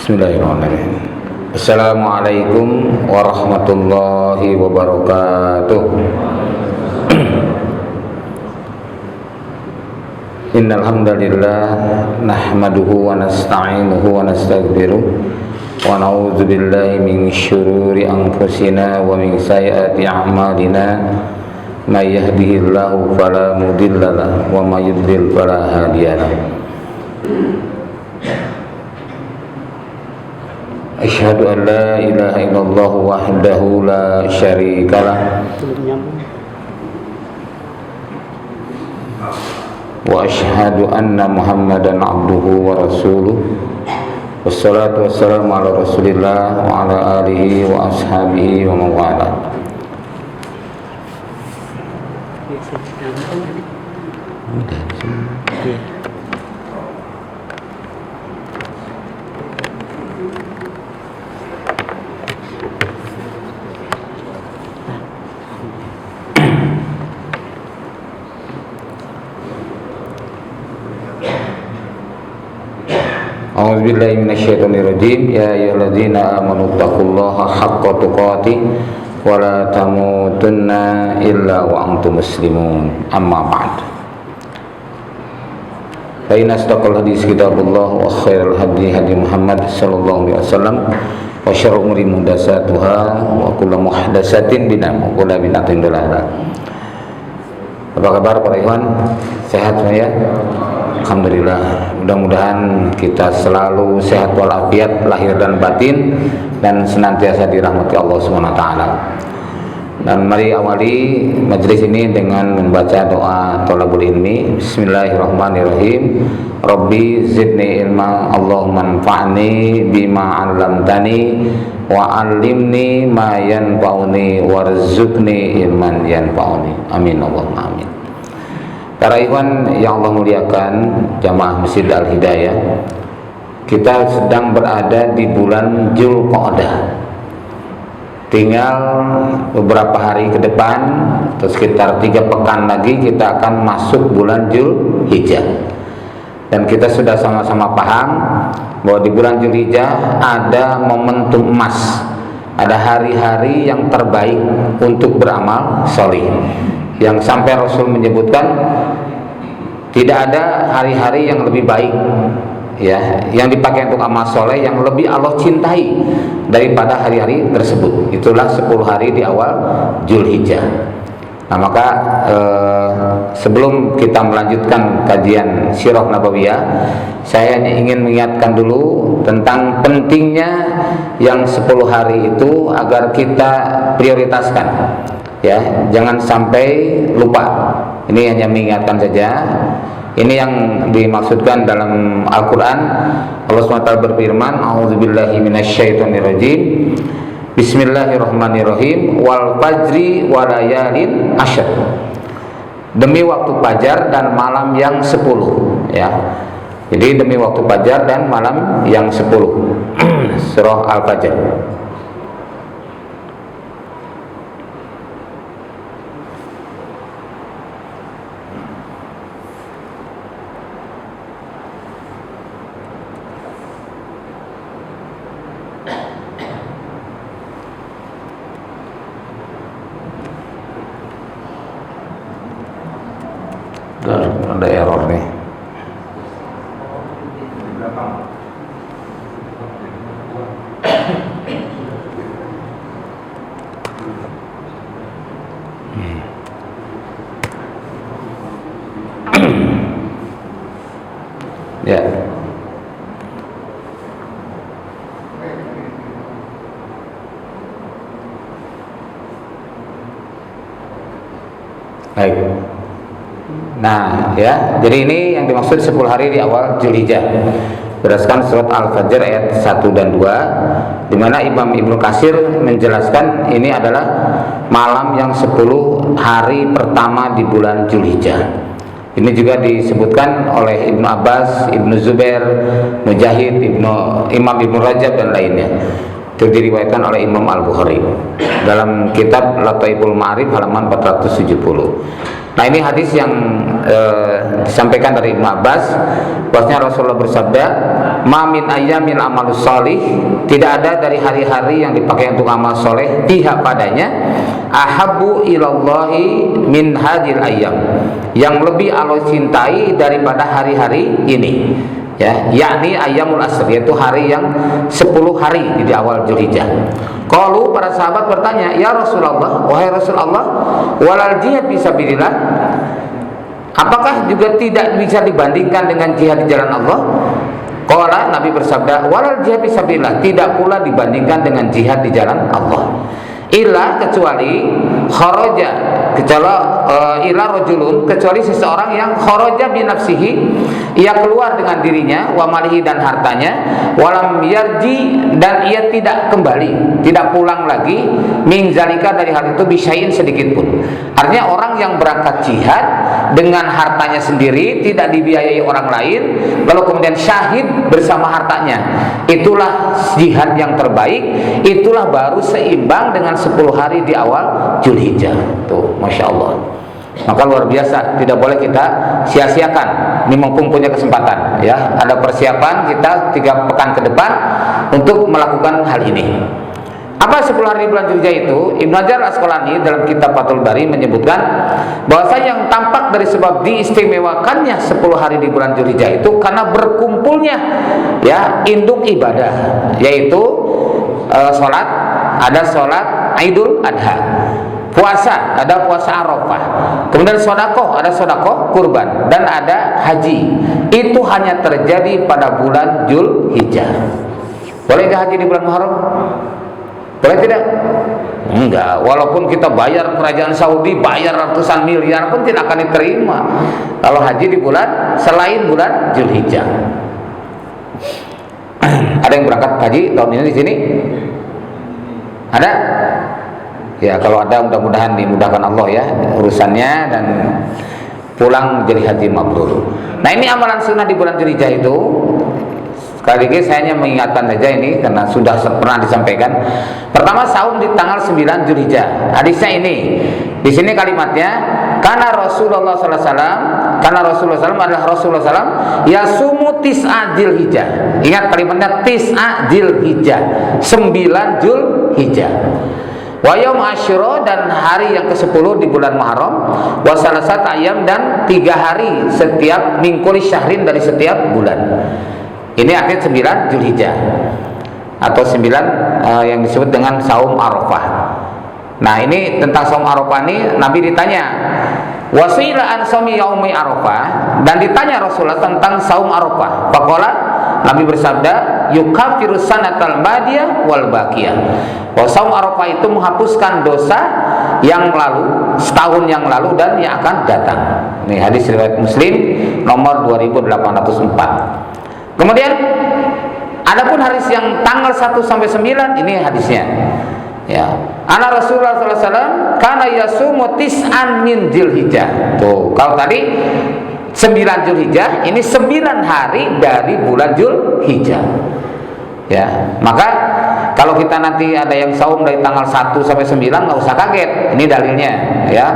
Bismillahirrahmanirrahim. Assalamualaikum warahmatullahi wabarakatuh. Innal hamdalillah nahmaduhu wa nasta'inuhu wa nastaghfiruh wa na'udzu billahi min syururi anfusina wa min sayyiati a'malina. May yahdihillahu fala mudhillalah wa may yudhlil fala hadiyalah. Asyhadu an la ilaha illallah wahdahu la syarikalah wa asyhadu anna Muhammadan abduhu wa rasuluh. Wassalatu wassalamu ala Rasulillah wa ala alihi wa ashabihi wa mawala. A'udzubillahi minasyaitonirrajim. Ya ayyuhalladzina amanu taqullaha haqqa tuqatih wa la tamutunna illa wa antum muslimun. Amma ba'd. Fa inna asdaqal hadits kitabullah wa khairal hadi hadi Muhammad sallallahu alaihi wasallam wa syarrul umuri muhdatsatuha wa kullu muhdatsatin bid'ah wa kullu bid'atin dhalalah. Apa kabar para ikhwan? Sehat semua ya? Alhamdulillah, mudah-mudahan kita selalu sehat walafiat lahir dan batin dan senantiasa dirahmati Allah SWT. Dan mari awali majelis ini dengan membaca doa thalabul ilmi. Bismillahirrahmanirrahim. Rabbi zidni ilma, Allahumma anfa'ni bima 'allamtani wa 'allimni ma yanfa'uni warzuqni ilman yanfa'uni. Amin Allahumma amin. Para ikhwan yang Allah muliakan, jamaah Masjid Al-Hidayah, kita sedang berada di bulan Dzulqa'dah. Tinggal beberapa hari ke depan, atau sekitar 3 pekan lagi kita akan masuk bulan Dzulhijjah. Dan kita sudah sama-sama paham bahwa di bulan Dzulhijjah ada momentum emas, ada hari-hari yang terbaik untuk beramal sholih. Yang sampai Rasul menyebutkan tidak ada hari-hari yang lebih baik ya, yang dipakai untuk amal soleh yang lebih Allah cintai daripada hari-hari tersebut. Itulah 10 hari di awal Dzulhijjah. Nah maka sebelum kita melanjutkan kajian Sirah Nabawiyah, saya hanya ingin mengingatkan dulu tentang pentingnya yang 10 hari itu agar kita prioritaskan. Ya, jangan sampai lupa. Ini hanya mengingatkan saja. Ini yang dimaksudkan dalam Al-Quran. Allah SWT berfirman, A'udzubillahi minasyaitonirrajim. Bismillahirrahmanirrahim. Wal fajri walayalin asyr. Demi waktu fajar dan malam yang 10. Ya. Jadi demi waktu fajar dan malam yang 10. Surah Al-Fajr. Ada error nih. Ya. Baik. Nah, ya, jadi ini yang dimaksud 10 hari di awal Dzulhijjah. Berdasarkan surat Al-Fajr ayat 1 dan 2, di mana Imam Ibnu Katsir menjelaskan ini adalah malam yang 10 hari pertama di bulan Dzulhijjah. Ini juga disebutkan oleh Ibnu Abbas, Ibnu Zubair, Mujahid, Imam Ibnu Rajab dan lainnya. Itu diriwayatkan oleh Imam Al-Bukhari dalam kitab Lataiful Ma'arif halaman 470. Nah ini hadis yang disampaikan dari Ibnu Abbas bahwasanya Rasulullah bersabda, "Ma min ayyamin amalus salih," tidak ada dari hari-hari yang dipakai untuk amal soleh pihak padanya, ahabbu ilallahi min hadil ayyam, yang lebih Allah cintai daripada hari-hari ini, ya, yakni ayyamul asr, yaitu hari yang 10 hari di awal Dzulhijjah. Qalu, para sahabat bertanya, "Ya Rasulullah, wahai Rasulullah, walal jihad fisabilillah, apakah juga tidak bisa dibandingkan dengan jihad di jalan Allah?" Qala, Nabi bersabda, "Walal jihad fisabilillah, tidak pula dibandingkan dengan jihad di jalan Allah. Illa, kecuali kharaja, ila rajulun, kecuali seseorang yang kharaja bi nafsihi, ia keluar dengan dirinya, wa malihi, dan hartanya, walam yarji, dan ia tidak kembali, tidak pulang lagi, min zalika, dari hal itu, bisyai'in, sedikit pun." Artinya orang yang berangkat jihad dengan hartanya sendiri, tidak dibiayai orang lain, lalu kemudian syahid bersama hartanya, itulah jihad yang terbaik, itulah baru seimbang dengan 10 hari di awal Dzulhijjah. Tuh, Masya Allah. Maka luar biasa, tidak boleh kita sia-siakan. Ini mumpung punya kesempatan, ya, ada persiapan kita 3 pekan ke depan untuk melakukan hal ini. Apa 10 hari bulan Dzulhijjah itu? Ibnu Hajar Al-Asqalani dalam kitab Fathul Bari menyebutkan bahwasanya yang tampak dari sebab diistimewakannya 10 hari di bulan Dzulhijjah itu karena berkumpulnya, ya, induk ibadah, yaitu sholat, ada sholat Idul Adha, puasa, ada puasa Arafah, kemudian sodakoh, ada sodakoh kurban, dan ada haji. Itu hanya terjadi pada bulan Dzulhijjah. Boleh nggak haji di bulan Muharram? Boleh tidak? Enggak. Walaupun kita bayar kerajaan Saudi, bayar ratusan miliar pun tidak akan diterima kalau haji di bulan selain bulan Dzulhijjah. Ada yang berangkat haji tahun ini di sini? Ada? Ya, kalau ada mudah-mudahan dimudahkan Allah, ya, urusannya, dan pulang jadi haji mabrur. Nah, ini amalan sunnah di bulan Dzulhijjah itu. Sekali lagi saya hanya mengingatkan saja ini karena sudah pernah disampaikan. Pertama, saum di tanggal 9 Dzulhijjah. Hadisnya ini. Di sini kalimatnya, karena Rasulullah SAW, karena Rasulullah SAW adalah Rasulullah SAW yasumu tis'a Dzulhijjah. Ingat kalimatnya, tis'a Dzulhijjah, 9 Dzulhijjah. Wa yaum Asyura, dan hari yang ke-10 di bulan Muharram, wa salasat ayam, dan 3 hari setiap mingkuli syahrin, dari setiap bulan. Ini akhir 9 Dzulhijjah atau 9 yang disebut dengan saum Arafah. Nah, ini tentang saum Arafah ini Nabi ditanya, wasila an saumi yaumi Arafah, dan ditanya Rasulullah tentang saum Arafah. Faqala, Nabi bersabda, yukaffiru sanatal madiyah wal baqiyah. Bahwa saum Arafah itu menghapuskan dosa yang lalu, setahun yang lalu, dan yang akan datang. Ini hadis riwayat Muslim nomor 2804. Kemudian adapun hadis yang tanggal 1 sampai 9, ini hadisnya, ya. Ana Rasulullah sallallahu alaihi wasallam kana yasumu tis'an min Dzulhijjah. Tuh, kalau tadi 9 Dzulhijjah, ini 9 hari dari bulan Dzulhijjah. Ya, maka kalau kita nanti ada yang saum dari tanggal 1 sampai 9, nggak usah kaget. Ini dalilnya, ya.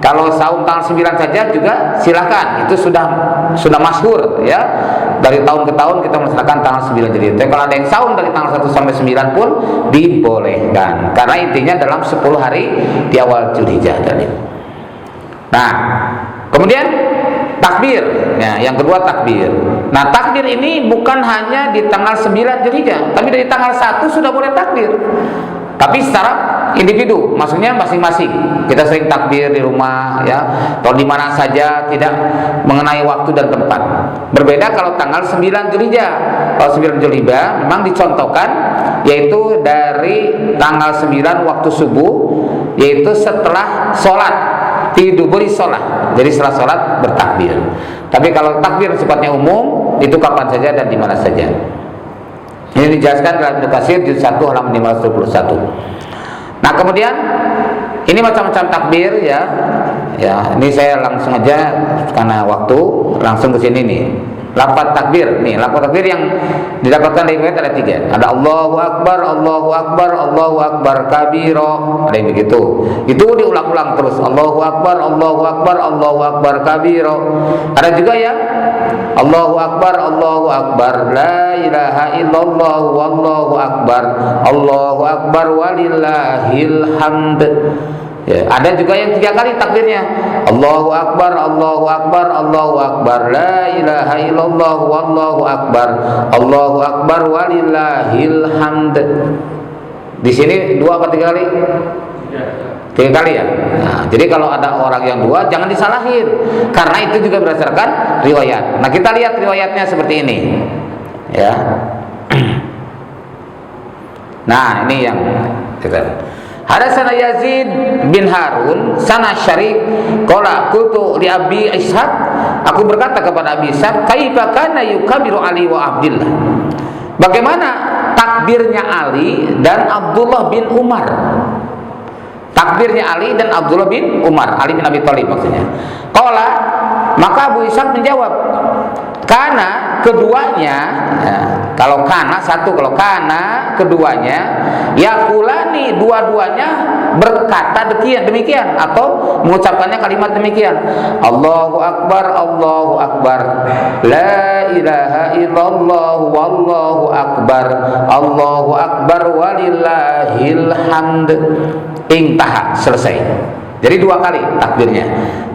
Kalau saum tanggal 9 saja juga silakan. Itu sudah masyhur, ya. Dari tahun ke tahun kita melaksanakan tanggal 9 Dzulhijjah. Tapi kalau ada yang saum dari tanggal 1 sampai 9 pun dibolehkan. Karena intinya dalam 10 hari di awal Dzulhijjah tadi. Nah, kemudian takbir, ya, yang kedua takbir. Nah, takbir ini bukan hanya di tanggal 9 Dzulhijjah, tapi dari tanggal 1 sudah boleh takbir. Tapi secara individu, maksudnya masing-masing. Kita sering takbir di rumah, ya, atau di mana saja, tidak mengenai waktu dan tempat. Berbeda kalau tanggal 9 Dzulhijjah. Kalau 9 Dzulhijjah memang dicontohkan, yaitu dari tanggal 9 waktu subuh, yaitu setelah sholat, tiduburi sholat. Jadi setelah sholat bertakbir. Tapi kalau takbir sifatnya umum, itu kapan saja dan di mana saja. Ini dijelaskan dalam Ibnu Katsir juz 1 halaman 521. Nah, kemudian ini macam-macam takbir, ya. Ya, ini saya langsung aja karena waktu langsung ke sini nih. lafaz takbir. Nih, lafaz takbir yang didapatkan dari riwayat ada 3. Ada Allahu Akbar, Allahu Akbar, Allahu Akbar kabiro. Ada yang begitu. Itu diulang-ulang terus. Allahu Akbar, Allahu Akbar, Allahu Akbar kabiro. Ada juga yang Allahu Akbar, Allahu Akbar, la ilaha illallah, wallahu akbar, Allahu Akbar walillahil hamd. Ya, ada juga yang 3 kali takbirnya. Allahu Akbar, Allahu Akbar, Allahu Akbar, la ilaha illallah, wallahu akbar, Allahu Akbar walillahil hamd. Di sini 2 apa 3 kali? 3 kali ya. Nah, jadi kalau ada orang yang 2 jangan disalahin, karena itu juga berdasarkan riwayat. Nah, kita lihat riwayatnya seperti ini. Ya. Nah, ini yang kita. Hadatsana Yazid bin Harun sana Syarik qala qultu li Abi Ishaq, aku berkata kepada Abi Ishaq, kaifa kana yukabiru Ali wa Abdullah, bagaimana takbirnya Ali dan Abdullah bin Umar. Takbirnya Ali dan Abdullah bin Umar, Ali bin Abi Thalib maksudnya. Qala, maka Abu Ishaq menjawab, karena keduanya, ya, kalau kana satu, kalau kana keduanya, yakulani dua-duanya berkata demikian atau mengucapkannya kalimat demikian. Allahu Akbar, Allahu Akbar, la ilaha illallah, wallahu akbar, Allahu Akbar walillahil hamd. Intaha, selesai. Jadi 2 kali takbirnya.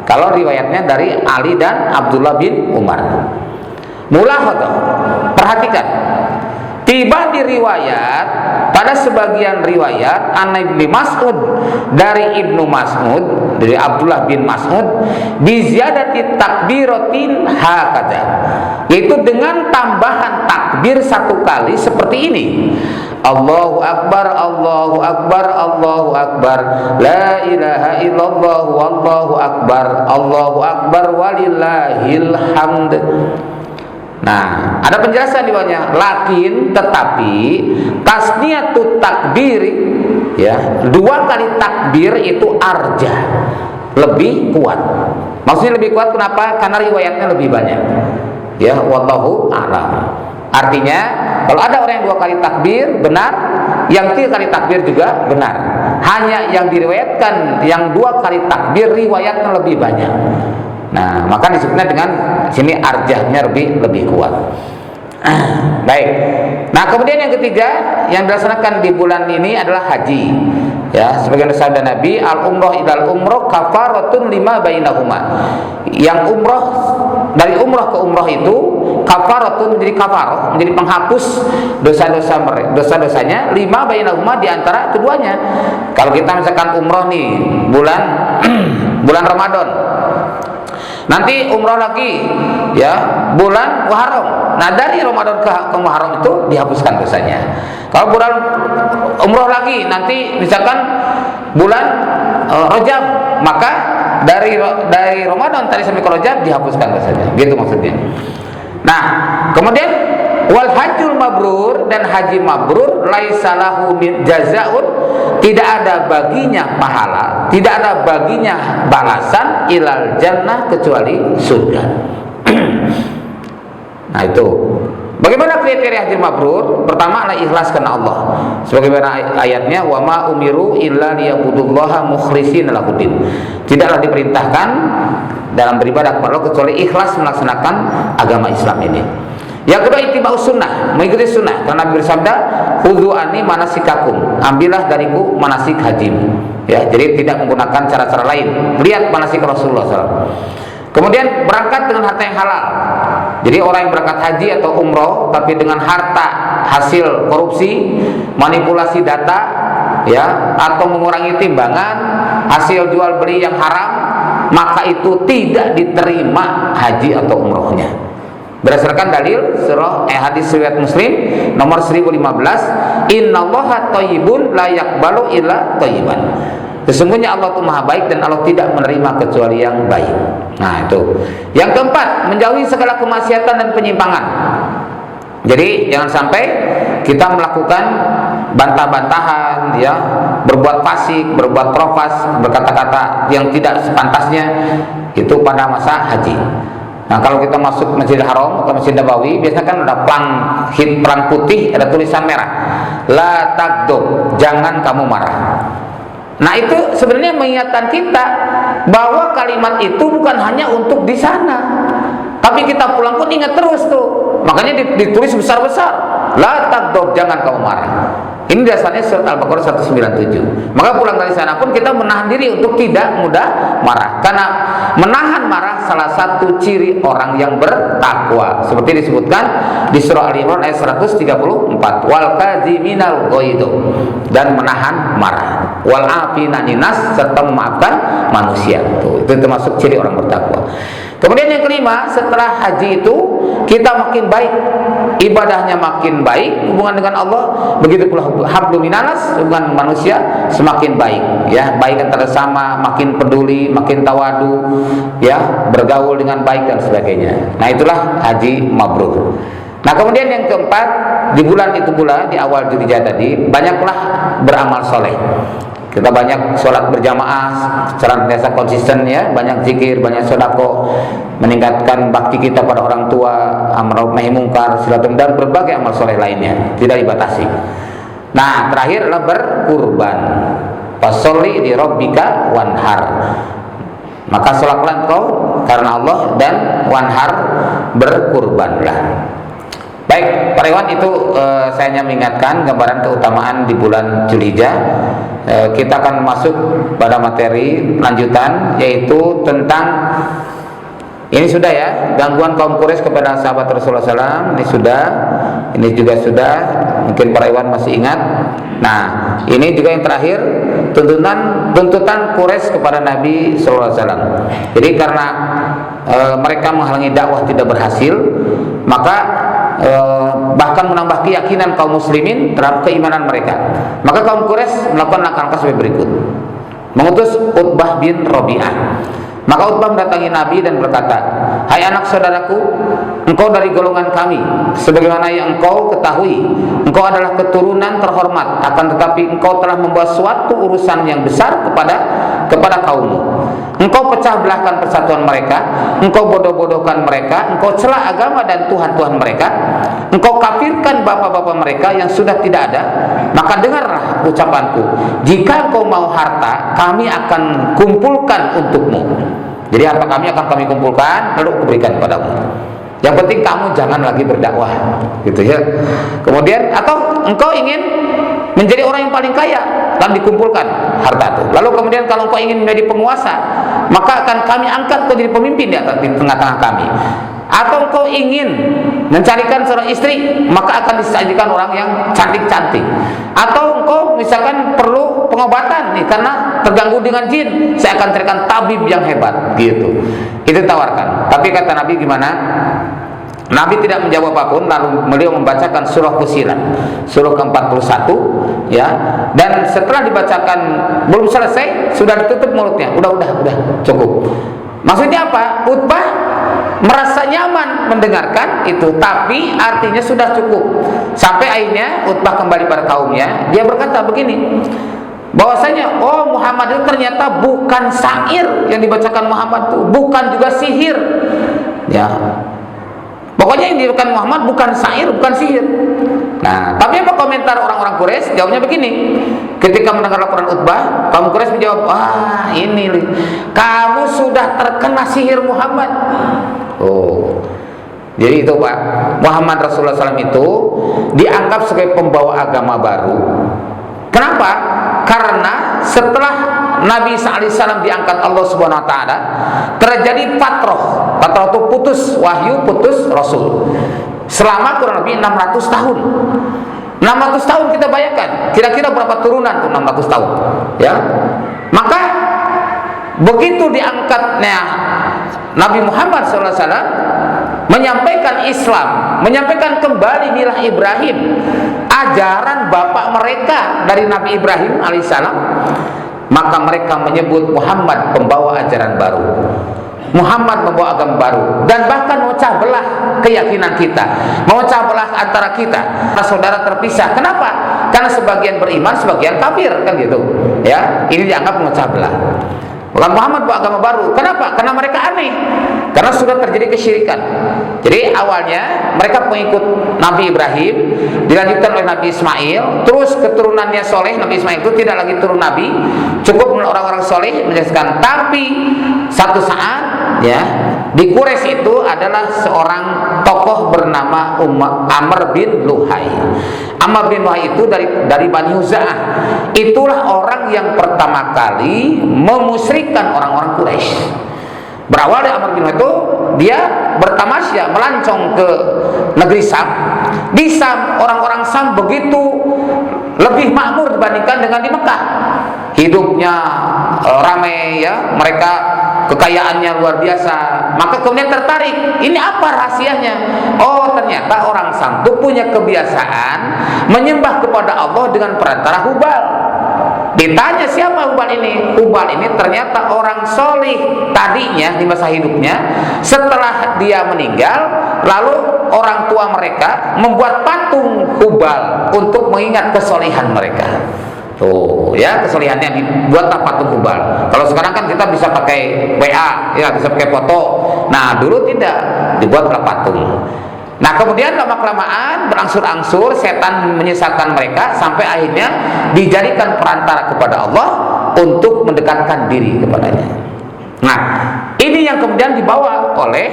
Kalau riwayatnya dari Ali dan Abdullah bin Umar. Mulahadzah, perhatikan. Tiba di riwayat, pada sebagian riwayat An Ibnu Mas'ud, dari Ibnu Mas'ud, dari Abdullah bin Mas'ud, biziyadati takbiratin hakadha, yaitu dengan tambahan takbir 1 kali seperti ini. Allahu Akbar, Allahu Akbar, Allahu Akbar, la ilaha illallah, wallahu akbar, Allahu Akbar walillahil hamd. Nah, ada penjelasan di bawahnya. Lakin, tetapi tasniyatut takbir, ya, 2 kali takbir itu arja, lebih kuat. Maksudnya lebih kuat kenapa? Karena riwayatnya lebih banyak. Ya, wallahu a'lam. Artinya, kalau ada orang yang 2 kali takbir benar, yang 3 kali takbir juga benar. Hanya yang diriwayatkan yang 2 kali takbir riwayatnya lebih banyak. Nah, maka disebutnya dengan sini arjahnya lebih kuat. Baik. Nah, kemudian yang ketiga yang dilaksanakan di bulan ini adalah haji. Ya, sebagian sabda Nabi, al umroh ilal umroh kafaratun lima bainahuma. Yang umroh, dari umroh ke umroh itu kafaratun, menjadi kafarah, menjadi penghapus dosa-dosanya lima bainahuma, di antara keduanya. Kalau kita misalkan umroh nih bulan bulan Ramadan, nanti umroh lagi ya bulan Muharram. Nah, dari Ramadan ke Muharram itu dihapuskan dosanya. Kalau bulan umroh lagi nanti misalkan bulan Rajab, maka dari Ramadan tadi sampai ke Rajab dihapuskan dosanya. Gitu maksudnya. Nah, kemudian wal hajjul mabrur, dan haji mabrur laisa lahu jazaun, tidak ada baginya pahala, tidak ada baginya balasan ilal jannah, kecuali surga. Nah, itu bagaimana kriteria haji mabrur? Pertama adalah ikhlas karena Allah. Sebagaimana ayatnya, wa ma umiru illa liya'budullaha mukhlishina lahuddin. Tidaklah diperintahkan dalam beribadah kepada Allah kecuali ikhlas melaksanakan agama Islam ini. Yang kedua, ittiba'us sunnah, mengikuti sunnah. Karena Nabi bersabda, khudhu anni manasikakum, ambillah dariku manasik hajimu. Ya, jadi tidak menggunakan cara-cara lain. Lihat manasik Rasulullah SAW. Kemudian berangkat dengan harta yang halal. Jadi orang yang berangkat haji atau umroh tapi dengan harta hasil korupsi, manipulasi data, ya, atau mengurangi timbangan, hasil jual beli yang haram, maka itu tidak diterima haji atau umrohnya. Berdasarkan dalil surah hadis riwayat Muslim nomor 1015, innallaha thayyibun la yaqbalu illa thayyiban. Sesungguhnya Allah itu Maha baik dan Allah tidak menerima kecuali yang baik. Nah, itu. Yang keempat, menjauhi segala kemaksiatan dan penyimpangan. Jadi jangan sampai kita melakukan bantah-bantahan, ya, berbuat fasik, berbuat profas, berkata-kata yang tidak sepantasnya itu pada masa haji. Nah, kalau kita masuk Masjidil Haram atau Masjid Nabawi, biasanya kan ada perang putih, ada tulisan merah. La tagdob, jangan kamu marah. Nah, itu sebenarnya mengingatkan kita bahwa kalimat itu bukan hanya untuk di sana, tapi kita pulang pun ingat terus tuh. Makanya ditulis besar-besar. La tagdob, jangan kamu marah. Ini dasarnya surat Al-Baqarah 197. Maka pulang dari sana pun kita menahan diri untuk tidak mudah marah. Karena menahan marah salah satu ciri orang yang bertakwa. Seperti disebutkan di surah Al-Imran ayat 134. Wal kadziminal ghaidh, dan menahan marah. Wal afina ninas, serta memaafkan manusia. Itu termasuk ciri orang bertakwa. Kemudian yang kelima, setelah haji itu kita makin baik, ibadahnya makin baik, hubungan dengan Allah, begitu pula hablum minanas, hubungan manusia semakin baik, ya, baik antara sama, makin peduli, makin tawadu, ya, bergaul dengan baik dan sebagainya. Nah, itulah haji mabrur. Nah, kemudian yang keempat, di bulan itu pula, di awal Dzulhijjah tadi, banyaklah beramal soleh. Kita banyak sholat berjamaah, senantiasa konsisten, ya, banyak zikir, banyak sedekah, meningkatkan bakti kita pada orang tua, amar ma'ruf nahi mungkar, silaturahmi, dan berbagai amal soleh lainnya, tidak dibatasi. Nah, terakhir adalah berkurban. Fasholli li rabbika wanhar. Maka sholatlah engkau karena Allah, dan wanhar, berkurbanlah. Baik, para ikhwan, itu saya hanya mengingatkan gambaran keutamaan di bulan Dzulhijjah. Kita akan masuk pada materi lanjutan, yaitu tentang, ini sudah ya, gangguan kaum Quraisy kepada sahabat Rasulullah SAW. Ini sudah, ini juga sudah. Mungkin para ikhwan masih ingat. Nah, ini juga yang terakhir, tuntutan Quraisy kepada Nabi SAW. Jadi karena mereka menghalangi dakwah tidak berhasil, maka bahkan menambah keyakinan kaum muslimin terhadap keimanan mereka. Maka kaum Quraisy melakukan langkah-langkah sebagai berikut. Mengutus Utbah bin Rabi'ah. Maka Utbah mendatangi Nabi dan berkata, "Hai anak saudaraku, engkau dari golongan kami, sebagaimana yang engkau ketahui, engkau adalah keturunan terhormat, akan tetapi engkau telah membawa suatu urusan yang besar kepada kaummu. Engkau pecah belahkan persatuan mereka, engkau bodoh-bodohkan mereka, engkau celah agama dan Tuhan-Tuhan mereka, engkau kafirkan bapak-bapak mereka yang sudah tidak ada. Maka dengarlah ucapanku, jika engkau mau harta, kami akan kumpulkan untukmu." Jadi harta kami akan kami kumpulkan, lalu kuberikan padamu. Yang penting kamu jangan lagi berdakwah, gitu ya. Kemudian, atau engkau ingin menjadi orang yang paling kaya, dan dikumpulkan harta itu. Lalu kemudian kalau engkau ingin menjadi penguasa, maka akan kami angkat kau jadi pemimpin di tengah-tengah kami. Atau engkau ingin mencarikan seorang istri, maka akan disajikan orang yang cantik-cantik. Atau engkau misalkan perlu pengobatan nih karena terganggu dengan jin, saya akan carikan tabib yang hebat, gitu. Itu tawarkan. Tapi kata Nabi gimana? Nabi tidak menjawab apapun, lalu beliau membacakan surah Fussilat, surah ke-41, ya. Dan setelah dibacakan belum selesai, sudah ditutup mulutnya. Udah, cukup. Maksudnya apa? Utbah merasa nyaman mendengarkan itu, tapi artinya sudah cukup. Sampai akhirnya Utbah kembali pada kaumnya, dia berkata begini, bahwasanya Muhammad itu ternyata bukan syair yang dibacakan Muhammad itu, bukan juga sihir, ya. Pokoknya yang dilakukan Muhammad bukan syair, bukan sihir. Nah, tapi apa komentar orang-orang Quraisy? Jawabnya begini. Ketika mendengar laporan Utbah, kaum Quraisy menjawab, "Wah, ini kamu sudah terkena sihir Muhammad." Oh. Jadi itu Pak, Muhammad Rasulullah SAW itu dianggap sebagai pembawa agama baru. Kenapa? Karena setelah Nabi SAW diangkat Allah Subhanahu Wa Taala, terjadi fatrah. Fatrah itu putus wahyu, putus Rasul. Selama kurang lebih 600 tahun. 600 tahun kita bayangkan, kira-kira berapa turunan tuh 600 tahun, ya. Maka begitu diangkatnya Nabi Muhammad SAW, menyampaikan Islam, menyampaikan kembali milah Ibrahim, ajaran bapak mereka dari Nabi Ibrahim alaihissalam, maka mereka menyebut Muhammad pembawa ajaran baru. Muhammad membawa agama baru, dan bahkan memecah belah keyakinan kita, memecah belah antara kita, saudara terpisah. Kenapa? Karena sebagian beriman, sebagian kafir, kan gitu. Ya, ini dianggap memecah belah. bukan Muhammad bawa agama baru. Kenapa? Karena mereka aneh, karena sudah terjadi kesyirikan. Jadi awalnya mereka pengikut Nabi Ibrahim, dilanjutkan oleh Nabi Ismail, terus keturunannya soleh. Nabi Ismail itu tidak lagi turun Nabi, cukup orang-orang soleh menjelaskan. Tapi satu saat ya, di Quraisy itu adalah seorang tokoh bernama Amr bin Luhai. Amr bin Luhai itu dari Bani Huza'ah. Itulah orang yang pertama kali memusyrikan orang-orang Quraisy. Berawal dari Amr bin Luhai itu, dia bertamasya melancong ke negeri Sam. Di Sam, orang-orang Sam begitu lebih makmur dibandingkan dengan di Mekah. Hidupnya ramai ya, mereka kekayaannya luar biasa. Maka kemudian tertarik, ini apa rahasianya? Oh, ternyata orang Sam itu punya kebiasaan menyembah kepada Allah dengan perantara Hubal. Ditanya siapa Hubal ini? Hubal ini ternyata orang solih tadinya di masa hidupnya. Setelah dia meninggal, lalu orang tua mereka membuat patung Hubal untuk mengingat kesolihan mereka. Tuh ya, kesolihannya dibuatlah patung Hubal. Kalau sekarang kan kita bisa pakai WA, ya bisa pakai foto. Nah dulu tidak, dibuatlah patung. Nah kemudian lama-kelamaan berangsur-angsur setan menyesatkan mereka sampai akhirnya dijadikan perantara kepada Allah untuk mendekatkan diri kepadanya. Nah ini yang kemudian dibawa oleh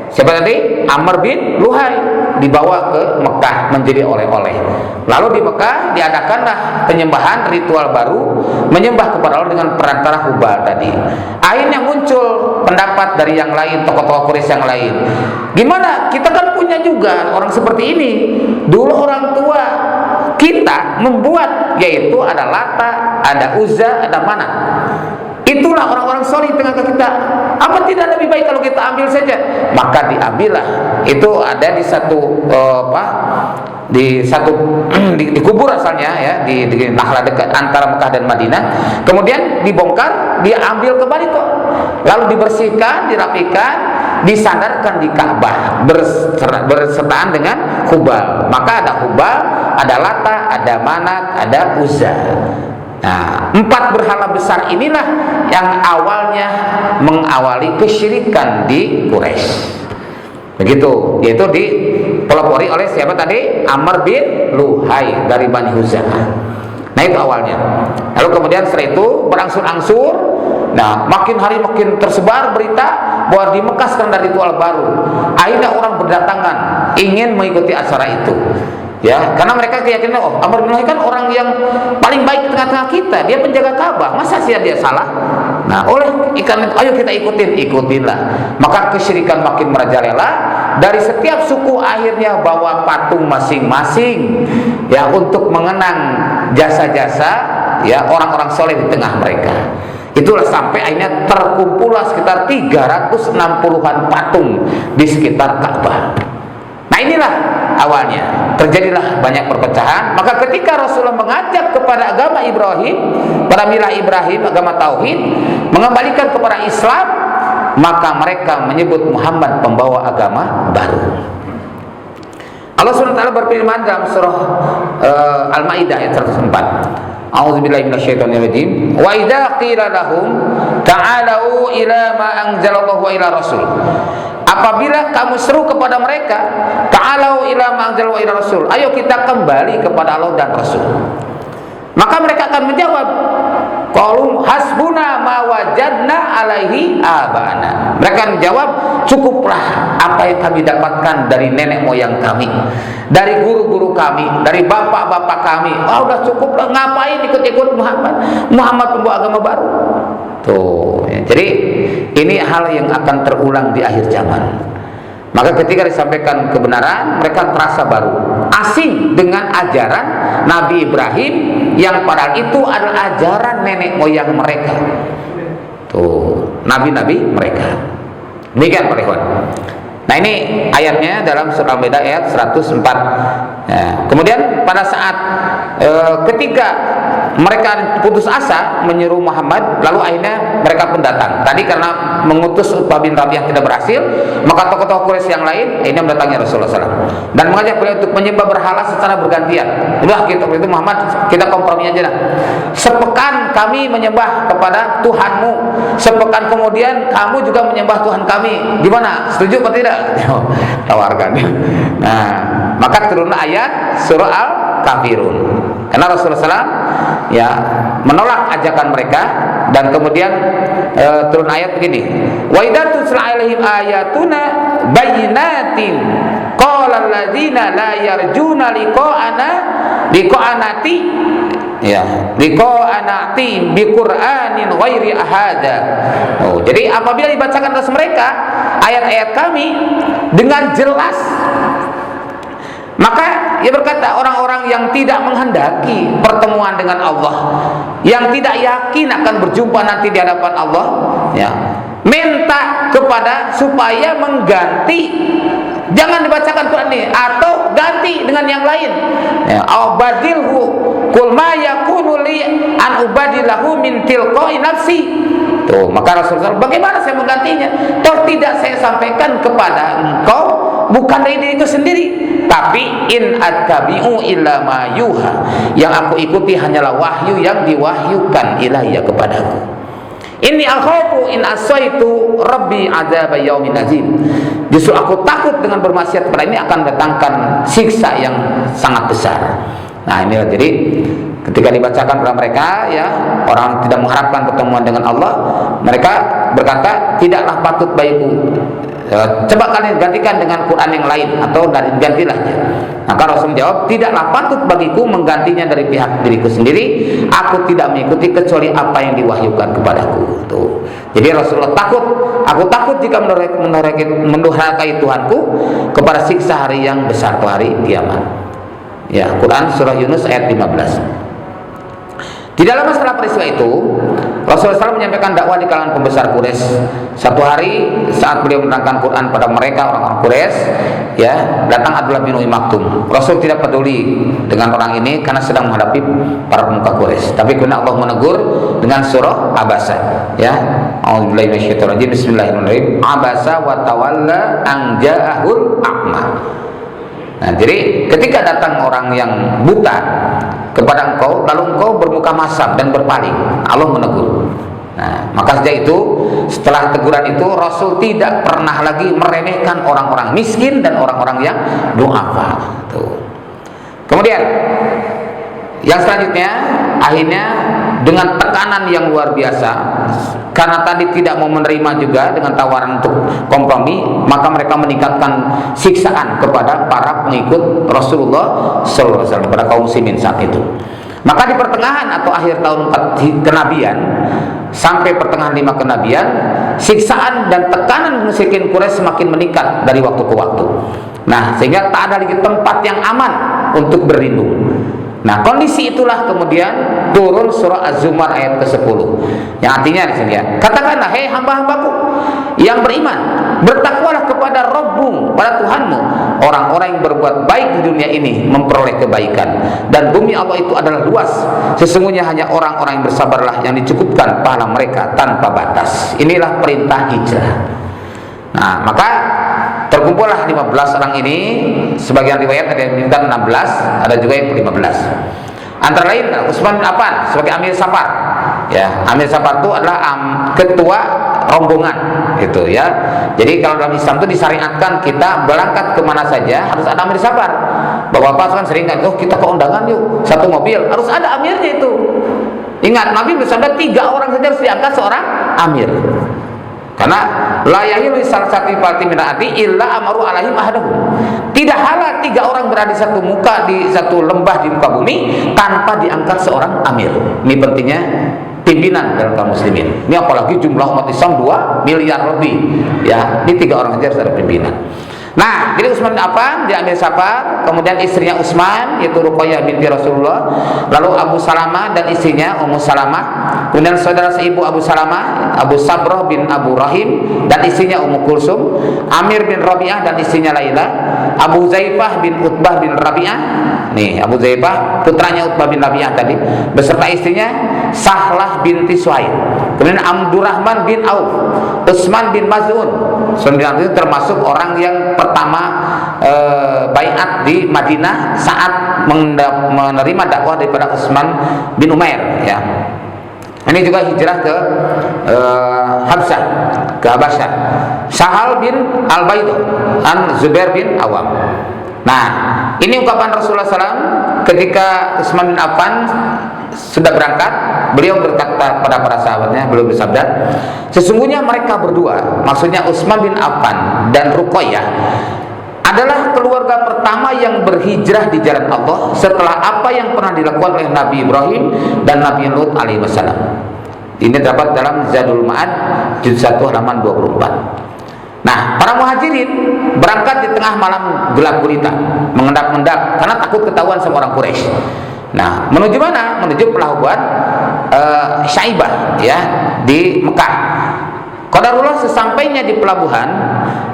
siapa tadi? Amr bin Luhai, dibawa ke Mekah menjadi oleh-oleh. Lalu di Mekah diadakanlah penyembahan ritual baru, menyembah kepada Allah dengan perantara Hubal tadi. Akhirnya muncul pendapat dari yang lain, tokoh-tokoh Quraisy yang lain. Gimana? Kita kan punya juga orang seperti ini. Dulu orang tua kita membuat, yaitu ada Lata, ada Uzza, ada Manat. Itulah orang-orang soleh di tengah kita. Apa tidak lebih baik kalau kita ambil saja? Maka diambillah. Itu ada di satu di kubur asalnya ya, di Nakhla dekat antara Mekah dan Madinah. Kemudian dibongkar, dia ambil kembali kok. Lalu dibersihkan, dirapikan, disandarkan di Ka'bah bersertaan dengan Hubal. Maka ada Hubal, ada Lata, ada Manat, ada Uzza. Nah, 4 berhala besar inilah yang awalnya mengawali kesyirikan di Quraisy. Begitu, yaitu dipelopori oleh siapa tadi? Amr bin Luhai dari Bani Huza'ah. Nah itu awalnya. Lalu kemudian setelah itu berangsur-angsur. Nah makin hari makin tersebar berita bahwa di Mekah sekarang ada ritual baru. Akhirnya orang berdatangan ingin mengikuti acara itu. Ya, karena mereka keyakinan, oh Amr bin Luhai kan orang yang paling baik di tengah-tengah kita, dia penjaga Ka'bah, masa sih dia salah? Nah, oleh ikan itu, ayo kita ikutinlah. Maka kesyirikan makin merajalela. Dari setiap suku akhirnya bawa patung masing-masing, ya untuk mengenang jasa-jasa ya orang-orang soleh di tengah mereka. Itulah sampai akhirnya terkumpullah sekitar 360-an patung di sekitar Ka'bah. Nah inilah awalnya terjadilah banyak perpecahan. Maka ketika Rasulullah mengajak kepada agama Ibrahim, pada milah Ibrahim, agama tauhid, mengembalikan kepada Islam, maka mereka menyebut Muhammad pembawa agama baru. Allah SWT berfirman dalam surah Al-Maidah ayat 104. A'udzubillahi minasyaitonirrajim. Wa idza qila lahum ta'alu ila ma anzalallahu wa ila rasul. Apabila kamu seru kepada mereka, ta'alu ila ma anzalallahu wa ila rasul. Ayo kita kembali kepada Allah dan Rasul. Maka mereka akan menjawab, qalu hasbuna ma wajadna alaihi abana. Mereka akan menjawab, cukuplah apa yang kami dapatkan dari nenek moyang kami, dari guru-guru kami, dari bapak-bapak kami. Oh, udah cukuplah, ngapain ikut-ikut Muhammad pembawa agama baru. Tuh, ya. Jadi ini hal yang akan terulang di akhir zaman. Maka ketika disampaikan kebenaran, mereka terasa baru, asing dengan ajaran Nabi Ibrahim yang padahal itu adalah ajaran nenek moyang mereka. Tuh, nabi-nabi mereka. Demikian Pak Ikhwan. Nah ini ayatnya dalam surah Al-Maidah ayat 104. Nah, kemudian pada saat ketika mereka putus asa menyeru Muhammad, lalu akhirnya mereka pun datang. Tadi karena mengutus Utbah bin Rabi'ah tidak berhasil, maka tokoh-tokoh Quraisy yang lain akhirnya mendatangi Rasulullah SAW dan mengajak beliau untuk menyembah berhala secara bergantian. Udah gitu, itu Muhammad, kita kompromi aja lah. Sepekan kami menyembah kepada Tuhanmu, sepekan kemudian kamu juga menyembah Tuhan kami. Gimana? Setuju atau tidak? Tawarkan. Nah, maka turun ayat surah Al-Kafirun. Karena Rasulullah SAW ya menolak ajakan mereka, dan kemudian turun ayat begini, wa idza tutla alaihim ayatuna bayyinatin qala alladziina la yarjuna liqa'anati ya liqa'anati bi Qur'anin ghairi ahada. Jadi apabila dibacakan atas mereka ayat-ayat kami dengan jelas, maka ia berkata, orang-orang yang tidak menghendaki pertemuan dengan Allah, yang tidak yakin akan berjumpa nanti di hadapan Allah, ya, minta kepada supaya mengganti, jangan dibacakan Quran ini, atau ganti dengan yang lain. Ya, abadilhu kul ma yakunu li an ubadilahu min tilqa'i nafsi. Tuh, maka Rasulullah, bagaimana saya menggantinya? Toh tidak saya sampaikan kepada engkau bukan dari diriku sendiri, tapi in attabi'u illa ma yuha, yang aku ikuti hanyalah wahyu yang diwahyukan ilayya kepadaku. Inni akhafu in asaitu rabbi adzab yaumin azim. Justru aku takut dengan bermaksiat kepada ini akan mendatangkan siksa yang sangat besar. Nah, inilah jadi ketika dibacakan kepada mereka, ya, orang tidak mengharapkan pertemuan dengan Allah, mereka berkata, tidaklah patut bagiku, coba kalian gantikan dengan Quran yang lain, atau dari gantilah dia. Maka Rasul menjawab, tidaklah patut bagiku menggantinya dari pihak diriku sendiri, aku tidak mengikuti kecuali apa yang diwahyukan kepadaku. Tuh. Jadi Rasulullah takut, aku takut jika mendurhakai Tuhanku kepada siksa hari yang besar, atau hari kiamat. Ya, Quran surah Yunus ayat 15. Tidak lama setelah peristiwa itu, Rasulullah SAW menyampaikan dakwah di kalangan pembesar Quraisy. Satu hari saat beliau menerangkan Quran pada mereka, orang-orang Quraisy, ya, datang Abdullah bin Umi Maktum. Rasul tidak peduli dengan orang ini karena sedang menghadapi para pemuka Quraisy. Tapi kemudian Allah menegur dengan surah Abasa. Ya, A'udzubillahi minasyaitonir rajim. Bismillahirrahmanirrahim. Abasa wa tawalla an ja'ahul a'ma. Nah, jadi ketika datang orang yang buta kepada engkau, lalu engkau bermuka masam dan berpaling, Allah menegur. Nah, maka sejak itu, setelah teguran itu, Rasul tidak pernah lagi meremehkan orang-orang miskin dan orang-orang yang du'afa. Kemudian yang selanjutnya, akhirnya dengan tekanan yang luar biasa, karena tadi tidak mau menerima juga dengan tawaran untuk kompromi, maka mereka meningkatkan siksaan kepada para pengikut Rasulullah SAW, kepada kaum muslimin saat itu. Maka di pertengahan atau akhir tahun 4 kenabian sampai pertengahan 5 kenabian, siksaan dan tekanan musyrikin Quraisy semakin meningkat dari waktu ke waktu. Nah, sehingga tak ada lagi tempat yang aman untuk berlindung. Nah, kondisi itulah kemudian turun surah Az-Zumar ayat ke-10, yang artinya di sini, ya, katakanlah, hei hamba-hambaku yang beriman, bertakwalah kepada Rabbmu, pada Tuhanmu. Orang-orang yang berbuat baik di dunia ini memperoleh kebaikan, dan bumi Allah itu adalah luas. Sesungguhnya hanya orang-orang yang bersabarlah yang dicukupkan pahala mereka tanpa batas. Inilah perintah hijrah. Nah, maka terkumpullah 15 orang ini. Sebagian riwayat ada yang minta 16, ada juga yang 15. Antara lain Utsman bin Affan sebagai Amir Safar. Ya, Amir Safar itu adalah ketua rombongan, gitu ya. Jadi kalau dalam Islam itu disyariatkan kita berangkat kemana saja harus ada Amir Safar. Bapak-bapak kan sering kan, oh kita ke undangan yuk, satu mobil, harus ada amirnya itu. Ingat, Nabi bersabda 3 orang saja harus diangkat seorang amir. Karena la yahilu salah satu parti minati illa amaru alaihim ahadahum. Tidak halal 3 orang berada di satu muka, di satu lembah di muka bumi tanpa diangkat seorang amir. Ini pentingnya pimpinan dalam kaum muslimin. Ini apalagi jumlah umat Islam 2 miliar lebih. Ya, ini 3 orang saja harus ada pimpinan. Nah, jadi Utsman bin Affan diambil safar, kemudian istrinya Utsman yaitu Ruqayyah binti Rasulullah, lalu Abu Salamah dan istrinya Ummu Salamah, kemudian saudara seibu Abu Salamah, Abu Sabrah bin Abu Rahim dan istrinya Ummu Kulsum, Amir bin Rabi'ah dan istrinya Laila, Abu Zaifah bin Utbah bin Rabi'ah, nih Abu Zaifah putranya Utbah bin Rabi'ah tadi, beserta istrinya Sahlah binti Suhaib, kemudian Abdurrahman bin Auf, Utsman bin Maz'un. Utsman itu termasuk orang yang pertama baiat di Madinah saat menerima dakwah daripada Utsman bin Umair, ya. Ini juga hijrah ke Habsyah, ke Habasyah. Sahal bin Al-Baidah an Zubair bin Awam. Nah, ini ungkapan Rasulullah SAW ketika Utsman bin Affan sudah berangkat. Beliau berkata kepada para sahabatnya, beliau bersabda, sesungguhnya mereka berdua, maksudnya Utsman bin Affan dan Ruqayyah, adalah keluarga pertama yang berhijrah di jalan Allah setelah apa yang pernah dilakukan oleh Nabi Ibrahim dan Nabi Lut alaihi wassalam. Ini terdapat dalam Zadul Ma'ad juz 1 halaman 24. Nah, para muhajirin berangkat di tengah malam gelap gulita, mengendap-endap karena takut ketahuan sama orang Quraisy. Nah, menuju mana? Menuju pelabuhan Syaibah, ya, di Mekah. Qadarullah sesampainya di pelabuhan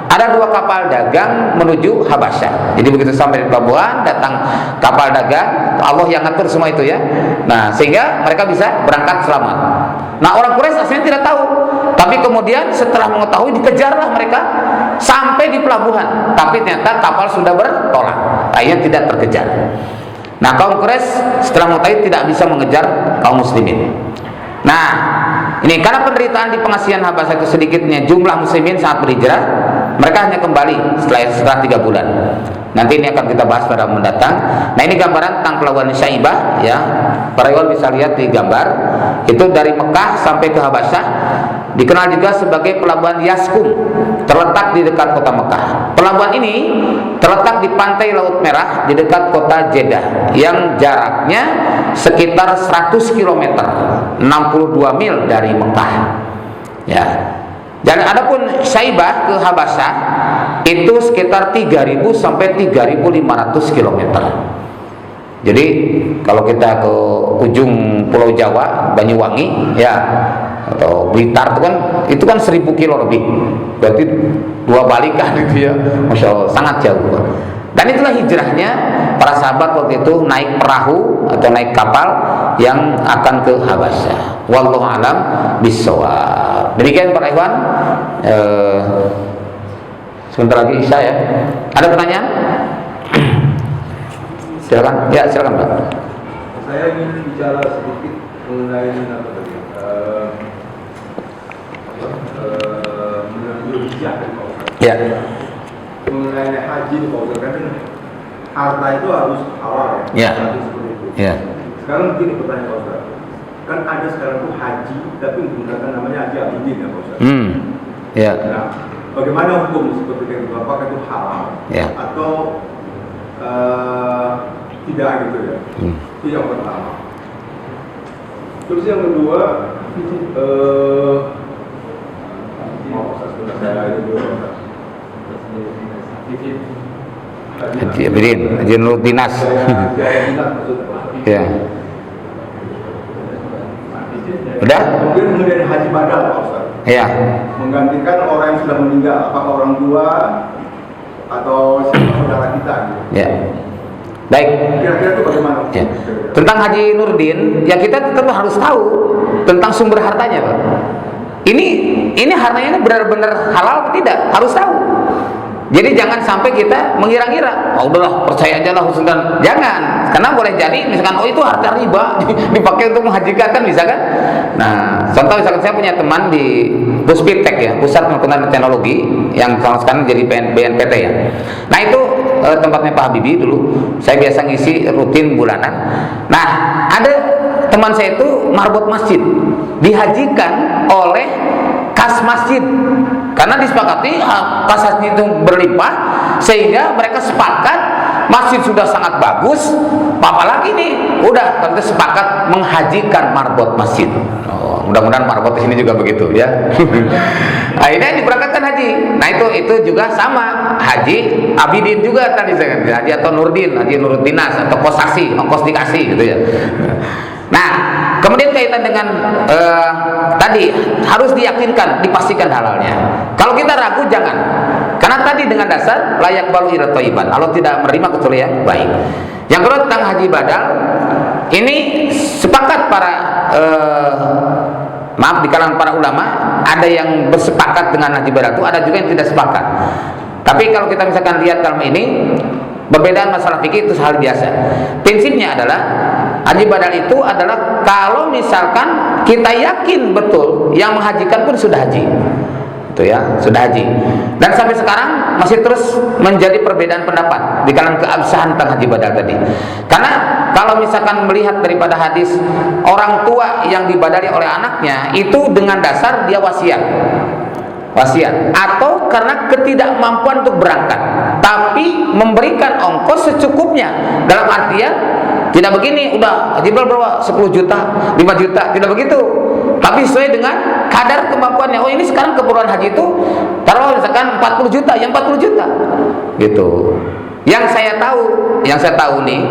ada dua kapal dagang menuju Habasyah. Jadi begitu sampai di pelabuhan datang kapal dagang, Allah yang ngatur semua itu, ya. Nah, sehingga mereka bisa berangkat selamat. Nah, orang Quraisy aslinya tidak tahu, tapi kemudian setelah mengetahui dikejarlah mereka sampai di pelabuhan. Tapi ternyata kapal sudah bertolak, akhirnya tidak terkejar. Nah, kaum Quraisy setelah mengetahui tidak bisa mengejar kaum muslimin. Nah, ini karena penderitaan di pengasihan Habasyah itu sedikitnya jumlah muslimin sangat berhijrah, mereka hanya kembali setelah 3 bulan. Nanti ini akan kita bahas pada mendatang. Nah, ini gambaran tentang pelabuhan Syaibah, ya. Para ikhwan bisa lihat di gambar. Itu dari Mekah sampai ke Habasyah. Dikenal juga sebagai pelabuhan Yaskum, terletak di dekat kota Mekah. Pelabuhan ini terletak di pantai Laut Merah di dekat kota Jeddah yang jaraknya sekitar 100 km, 62 mil dari Mekah. Ya. Dan adapun Syaibah ke Habasyah itu sekitar 3.000 sampai 3.500 km. Jadi kalau kita ke ujung Pulau Jawa, Banyuwangi, ya, atau Blitar itu kan 1.000 kilo lebih, berarti 2 balikan gitu, ya. Masya Allah, sangat jauh. Dan itulah hijrahnya para sahabat waktu itu naik perahu atau naik kapal yang akan ke Habasyah. Wallahu a'lam bishawab. Demikian para ikhwan. Sebentar lagi Isya, ya. Ada pertanyaan? Silakan. Ya, silakan, Pak. Saya ingin bicara sedikit mengenai Ya. Mengenai haji di Pak kan harta itu harus halal, ya. Seperti itu. Ya. Sekarang begini pertanyaan Pak Ustaz. Kan ada sekarang tuh haji tapi menggunakan namanya haji abidin, ya Pak Ustaz. Ya. Nah, bagaimana hukum seperti itu? Apakah itu halal, ya, atau tidak gitu, ya? Itu yang pertama. Terus yang kedua, Haji Abidin, Haji Nur Dinas. Ya. Udah? Mungkin kemudian haji badal, Pak Ustaz. Ya. Menggantikan orang yang sudah meninggal, apakah orang tua atau saudara kita, gitu. Ya. Baik. Kira-kira itu bagaimana? Ya. Tentang Haji Nurdin, ya kita tetap harus tahu tentang sumber hartanya, Pak. Ini hartanya benar-benar halal atau tidak? Harus tahu. Jadi jangan sampai kita mengira-ngira, oh udahlah percaya aja lah Sultan. Jangan, karena boleh jadi misalkan itu harta riba dipakai untuk menghajikan, kan bisa kan? Nah, contoh misalkan saya punya teman di Puspitek, ya, Pusat Pengetahuan Teknologi yang sekarang jadi BNPT, ya. Nah, itu tempatnya Pak Habibie dulu. Saya biasa ngisi rutin bulanan. Nah, ada teman saya itu marbot masjid dihajikan oleh kas masjid karena disepakati kas masjid itu berlimpah, sehingga mereka sepakat masjid sudah sangat bagus, apalagi nih udah kita sepakat menghajikan marbot masjid. Mudah-mudahan marbot di sini juga begitu ya. Nah, ini diberangkatkan haji. Nah itu juga sama Haji Abidin juga tadi saya katakan, Haji atau Nurdin, Haji Nuruddinas atau Kosasi, ongkos dikasih gitu ya. Nah, kemudian kaitan dengan tadi harus diyakinkan, dipastikan halalnya. Kalau kita ragu jangan. Karena tadi dengan dasar layak balu ila thayyiban. Allah tidak menerima kecuali yang baik. Yang kedua tentang haji badal, ini sepakat para maaf di kalangan para ulama, ada yang bersepakat dengan haji badal itu, ada juga yang tidak sepakat. Tapi kalau kita misalkan lihat dalam ini, perbedaan masalah fikih itu hal biasa. Prinsipnya adalah haji badal itu adalah kalau misalkan kita yakin betul yang menghajikan pun sudah haji. Itu ya, sudah haji. Dan sampai sekarang masih terus menjadi perbedaan pendapat di kalangan keabsahan tentang haji badal tadi. Karena kalau misalkan melihat daripada hadis orang tua yang dibadali oleh anaknya itu dengan dasar dia wasiat atau karena ketidakmampuan untuk berangkat, tapi memberikan ongkos secukupnya, dalam artian tidak begini udah haji berapa 10 juta 5 juta, tidak begitu, tapi sesuai dengan kadar kemampuannya. Oh ini sekarang keperluan haji itu taruh misalkan 40 juta, yang 40 juta gitu. Yang saya tahu nih,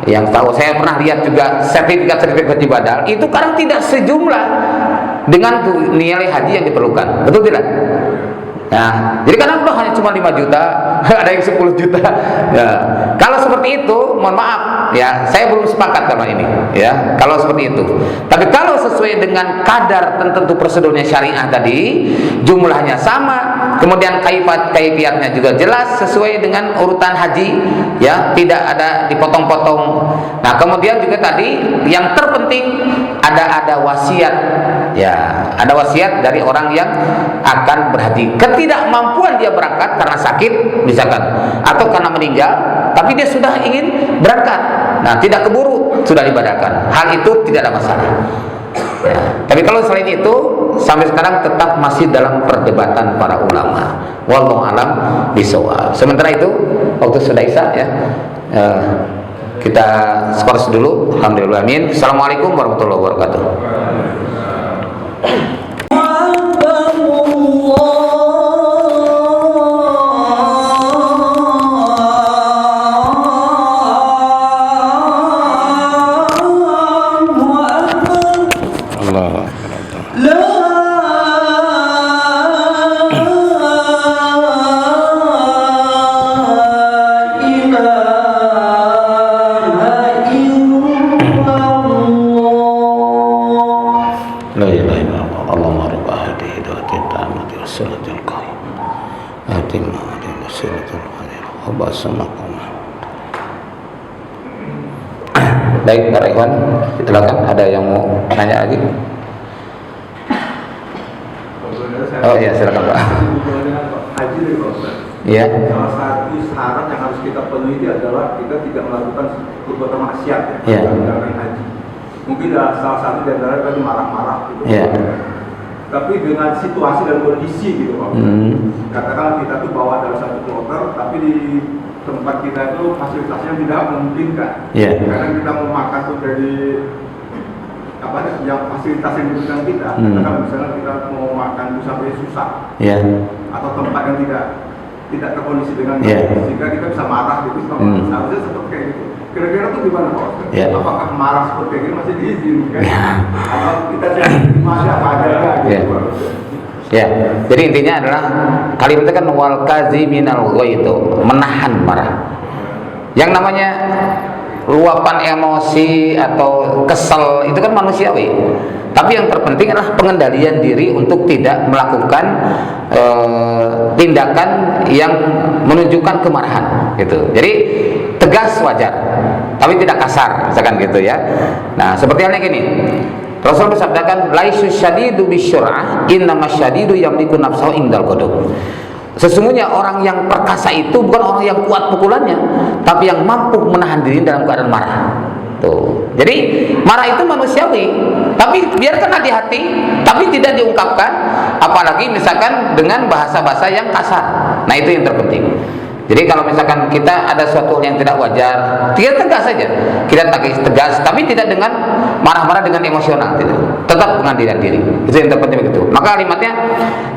yang tahu saya pernah lihat juga sertifikat haji badal itu kadang tidak sejumlah dengan nilai haji yang diperlukan, betul tidak? Nah, jadi kadang hanya cuma 5 juta, ada yang 10 juta. Ya, kalau seperti itu, mohon maaf, ya, saya belum sepakat sama ini, ya. Kalau seperti itu, tapi kalau sesuai dengan kadar tertentu prosedurnya syariah tadi, jumlahnya sama, kemudian kaifiatnya juga jelas sesuai dengan urutan haji, ya, tidak ada dipotong-potong. Nah, kemudian juga tadi yang terpenting ada wasiat, ya, ada wasiat dari orang yang akan berhaji. Ketidakmampuan dia berangkat karena sakit misalkan atau karena meninggal, tapi dia sudah ingin berangkat, nah tidak keburu sudah dibadalkan, hal itu tidak ada masalah ya. Tapi kalau selain itu sampai sekarang tetap masih dalam perdebatan para ulama, wallahu alam bisawab. Sementara itu waktu sudah isya ya, kita skors dulu. Alhamdulillah, amin. Assalamualaikum warahmatullahi wabarakatuh. Baik, para ikhwan, silakan, ada yang mau nanya lagi? Oh iya, silakan Pak. Haji dari Pak Ustaz. Iya. Salah satu syarat yang harus kita penuhi adalah kita tidak melakukan perbuatan maksiat ya, dalam haji. Mungkin salah satu di antara tadi marah-marah gitu. Iya. Tapi dengan situasi dan kondisi gitu Pak. Katakan kita tuh bawa dalam satu kloter, tapi di tempat kita itu fasilitasnya tidak memungkinkan. Karena kita mau makan tuh dari yang fasilitas yang diberikan kita. Katakan misalnya kita mau makan tuh sampai susah. Atau tempat yang tidak terkondisi dengan baik, sehingga kita bisa marah gitu. Seharusnya seperti kayak gitu. Kira-kira tuh gimana Pak? Apakah marah seperti ini masih diizinkan? Atau kita masih apa adanya gitu? Ya, jadi intinya adalah kalimatnya kan wal kaziminal ghaiz, menahan marah. Yang namanya luapan emosi atau kesel itu kan manusiawi. Tapi yang terpenting adalah pengendalian diri untuk tidak melakukan tindakan yang menunjukkan kemarahan gitu. Jadi tegas wajar, tapi tidak kasar, misalkan gitu ya. Nah, seperti halnya gini. Rasul bersabdakan, "Laisu syadidu bisyur'ah, innamas syadidu yamliku nafsahu indal ghadab." Sesungguhnya orang yang perkasa itu bukan orang yang kuat pukulannya, tapi yang mampu menahan diri dalam keadaan marah. Tuh. Jadi marah itu manusiawi, tapi biarkan hati-hati, tapi tidak diungkapkan, apalagi misalkan dengan bahasa-bahasa yang kasar. Nah, itu yang terpenting. Jadi kalau misalkan kita ada suatu yang tidak wajar, kita tegas saja, kita tegas, tapi tidak dengan marah-marah dengan emosional, tidak. Tetap pengadilan diri. Itu yang terpenting begitu. Maka kalimatnya,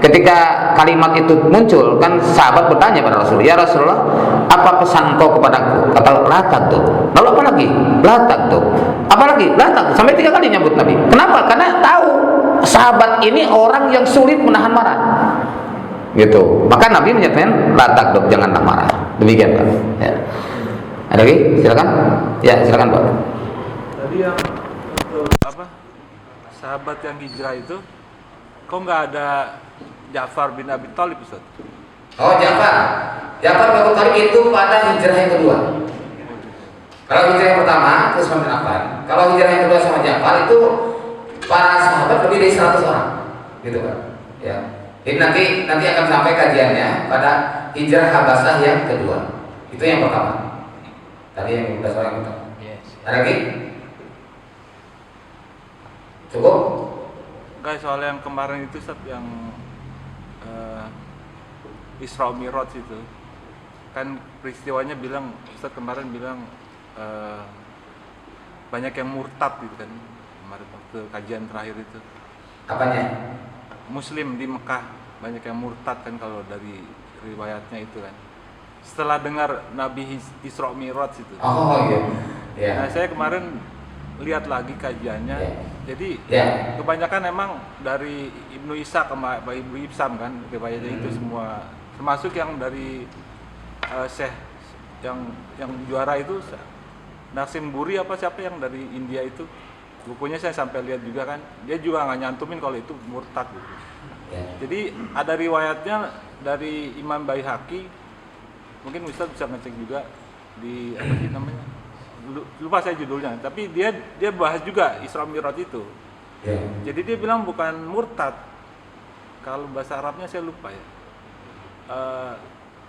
ketika kalimat itu muncul, kan sahabat bertanya pada Rasul, ya Rasulullah, apa pesan kau kepadaku? Kata, la takdzub. Lalu apa lagi? La takdzub. Apa lagi? La takdzub. Sampai 3 kali nyebut Nabi. Kenapa? Karena tahu sahabat ini orang yang sulit menahan marah. Gitu. Maka Nabi menyatakan la takdzub, janganlah marah. Demikian, Pak. Ya. Ada lagi? Silakan. Ya, silakan, Pak. Tadi yang untuk sahabat yang hijrah itu, kok nggak ada Ja'far bin Abi Thalib, Ustaz? Oh, Ja'far bin Abi Thalib itu pada hijrah yang kedua. Kalau hijrah yang pertama itu Utsman bin Affan. Kalau hijrah yang kedua sama Ja'far itu para sahabat lebih dari 100 orang. Gitu, Pak. Ya. Jadi nanti akan sampai kajiannya pada hijrah Habasyah yang kedua. Itu yang pertama. Tadi yang 15 orang pertama. Yes. Ada lagi? Cukup? Guys, soal yang kemarin itu, Ustaz, yang Isra Mi'raj itu, kan peristiwanya bilang, Ustaz kemarin bilang banyak yang murtad gitu kan, kemarin waktu kajian terakhir itu. Apanya? Muslim di Mekah banyak yang murtad kan kalau dari riwayatnya itu kan. Setelah dengar Nabi Isra Mi'raj itu. Oh iya. Yeah. Nah, saya kemarin lihat lagi kajiannya. Yeah. Jadi Yeah. kebanyakan emang dari Ibnu Ishaq sama Ibnu Ibsam kan riwayatnya itu semua, termasuk yang dari Syekh yang juara itu Nasim Buri apa siapa yang dari India itu. Bukunya saya sampai lihat juga kan, dia juga nggak nyantumin kalau itu murtad gitu. Yeah. Jadi ada riwayatnya dari Imam Baihaqi, mungkin Ustaz bisa ngecek juga di apa sih namanya, lupa saya judulnya, tapi dia bahas juga Isra Mi'raj itu. Yeah. Jadi dia bilang bukan murtad, kalau bahasa Arabnya saya lupa ya,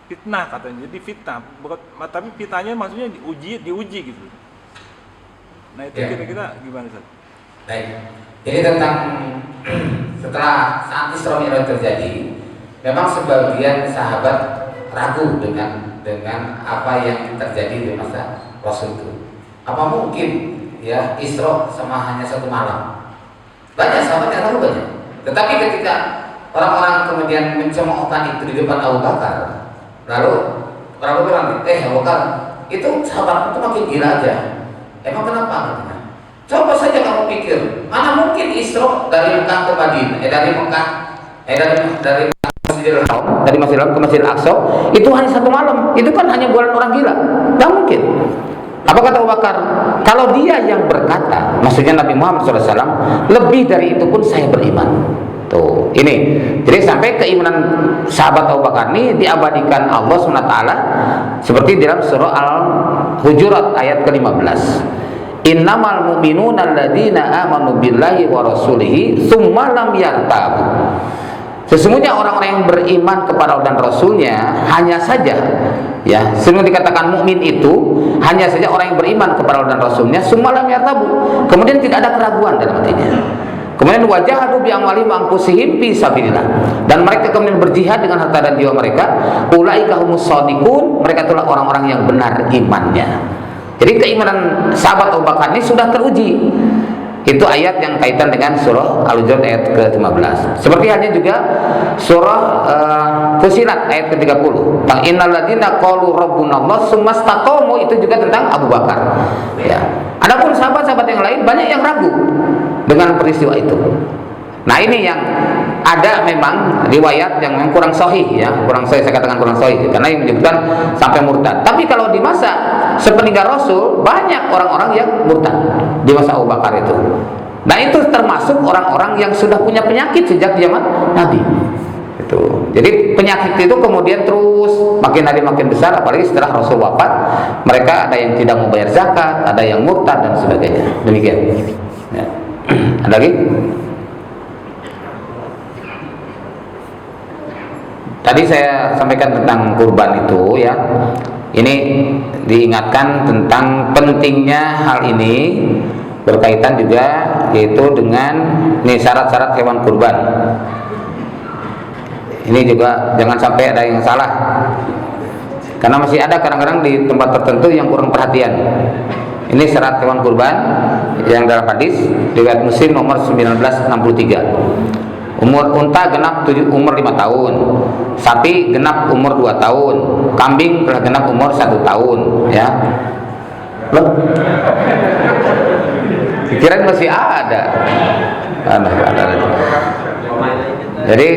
fitnah katanya. Jadi fitnah, bukan, tapi fitnahnya maksudnya diuji gitu. Nah itu Ya. kira-kira gimana, Ustaz? Baik. Jadi tentang setelah saat Isra Mi'raj terjadi, memang sebagian sahabat ragu dengan apa yang terjadi di masa Rasul itu. Apa mungkin ya Isra sama hanya 1 malam? Banyak sahabat yang ragu banyak. Tetapi ketika orang-orang kemudian mencemoohkan itu di depan Abu Bakar, lalu orang bilang, Abu Bakar, itu sahabat itu makin gila aja. Emang kenapa? Katanya. Coba saja kamu pikir, mana mungkin Isra dari Mekah ke Madinah, dari Masjidil Haram, dari Masjidil Haram ke Masjidil Aqsa, itu hanya 1 malam. Itu kan hanya buatan orang gila. Tidak mungkin. Apa kata Abu Bakar? Kalau dia yang berkata, maksudnya Nabi Muhammad SAW, lebih dari itu pun saya beriman. Tuh, ini. Jadi sampai keimanan sahabat Abu Bakar ini diabadikan Allah SWT seperti dalam surah Al-Hujurat ayat ke-15. Innamal mu'minuna alladzina amanu billahi wa rasulihi tsumma lam yartabu. Sesungguhnya orang-orang yang beriman kepada Allah dan Rasulnya hanya saja, ya, sebelum dikatakan mukmin itu hanya saja orang yang beriman kepada Allah dan Rasulnya, tsumma lam yartabu. Kemudian tidak ada keraguan dalam hatinya. Kemudian wajahadu bi amwalihim wa anfusihim fi sabilillah. Dan mereka kemudian berjihad dengan harta dan jiwa mereka. Ulaika humus shadiqun. Mereka itulah orang-orang yang benar imannya. Jadi keimanan sahabat Abu Bakar ini sudah teruji. Itu ayat yang kaitan dengan surah Al-Hujurat ayat ke-15. Seperti halnya juga surah Fussilat ayat ke-30. Tentang innal ladzina qalu rabbunallah tsumma istaqamu, itu juga tentang Abu Bakar. Ya. Adapun sahabat-sahabat yang lain banyak yang ragu dengan peristiwa itu. Nah, ini yang ada memang riwayat yang memang kurang sahih ya, saya katakan kurang sahih karena yang menyebutkan sampai murtad. Tapi kalau di masa sepeninggal Rasul banyak orang-orang yang murtad di masa Abu Bakar itu. Nah, itu termasuk orang-orang yang sudah punya penyakit sejak zaman Nabi. Itu. Jadi penyakit itu kemudian terus makin hari makin besar, apalagi setelah Rasul wafat, mereka ada yang tidak mau bayar zakat, ada yang murtad dan sebagainya. Demikian. Ya. Ada lagi? Tadi saya sampaikan tentang kurban itu ya. Ini diingatkan tentang pentingnya hal ini berkaitan juga yaitu dengan syarat-syarat hewan kurban. Ini juga jangan sampai ada yang salah. Karena masih ada kadang-kadang di tempat tertentu yang kurang perhatian. Ini syarat hewan kurban yang dalam hadis riwayat Muslim nomor 1963. Umur unta genap umur 5 tahun, sapi genap umur 2 tahun, kambing telah genap umur 1 tahun, ya. Loh? Pikiran masih ada. Jadi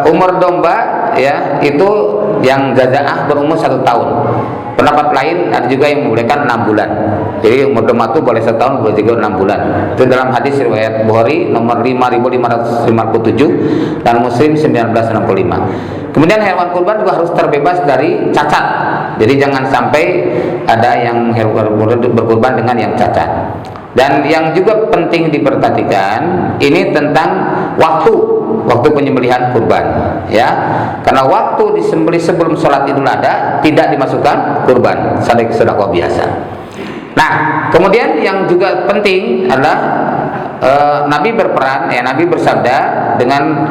umur domba ya itu yang jazaah berumur 1 tahun. Pendapat lain ada juga yang membolehkan 6 bulan. Jadi umur domba itu boleh 1 tahun, boleh juga 6 bulan. Itu dalam hadis riwayat Bukhari nomor 5557 dan Muslim 1965. Kemudian hewan kurban juga harus terbebas dari cacat. Jadi jangan sampai ada yang hewan berkurban dengan yang cacat. Dan yang juga penting diperhatikan ini tentang waktu penyembelihan kurban, ya. Karena waktu disembelih sebelum sholat Idul Adha tidak dimasukkan kurban, sedekah biasa. Nah, kemudian yang juga penting adalah Nabi berperan, ya, Nabi bersabda dengan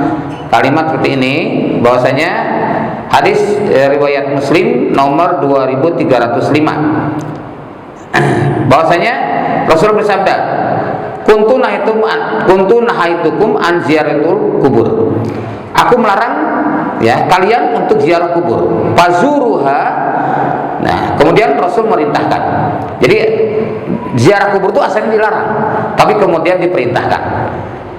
kalimat seperti ini, bahwasanya hadis riwayat Muslim nomor 2305, bahwasanya Rasul bersabda, kuntu nahaitukum an ziyaratul kubur. Aku melarang ya kalian untuk ziarah kubur. Fazuruha. Nah, kemudian Rasul merintahkan. Jadi ziarah kubur itu asalnya dilarang, tapi kemudian diperintahkan.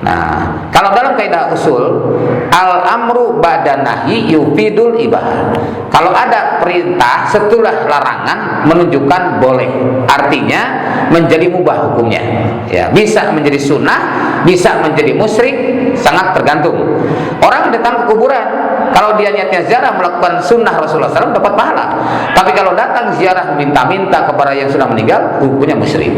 Nah, kalau dalam kaidah usul al-amru ba'da nahyi yufidul ibahah. Kalau ada perintah setelah larangan menunjukkan boleh, artinya menjadi mubah hukumnya. Ya, bisa menjadi sunnah, bisa menjadi musyrik, sangat tergantung. Orang datang ke kuburan, kalau dia niatnya ziarah melakukan sunnah Rasulullah SAW dapat pahala. Tapi kalau datang ziarah minta-minta kepada yang sudah meninggal, hukumnya musyrik.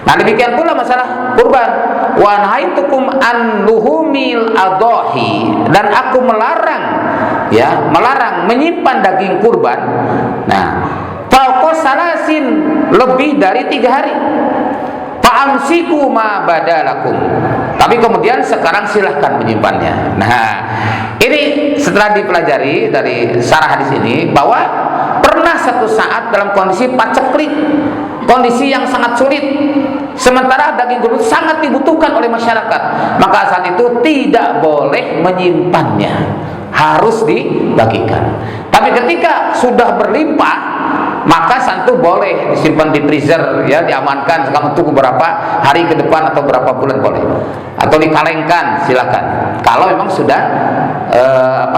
Nah, demikian pula masalah kurban. Wa nahaitukum an luhumil adhahi, dan aku melarang menyimpan daging kurban. Nah, fauqa salasin, lebih dari 3 hari. Fa'amsiku ma badalakum. Tapi kemudian sekarang silahkan menyimpannya. Nah, ini setelah dipelajari dari syarah hadis ini bahwa pernah satu saat dalam kondisi paceklik, kondisi yang sangat sulit, sementara daging kurban sangat dibutuhkan oleh masyarakat, maka saat itu tidak boleh menyimpannya, harus dibagikan. Tapi ketika sudah berlimpah, maka saat itu boleh disimpan di freezer, ya, diamankan untuk beberapa hari ke depan atau beberapa bulan boleh, atau dikalengkan, silakan. Kalau memang sudah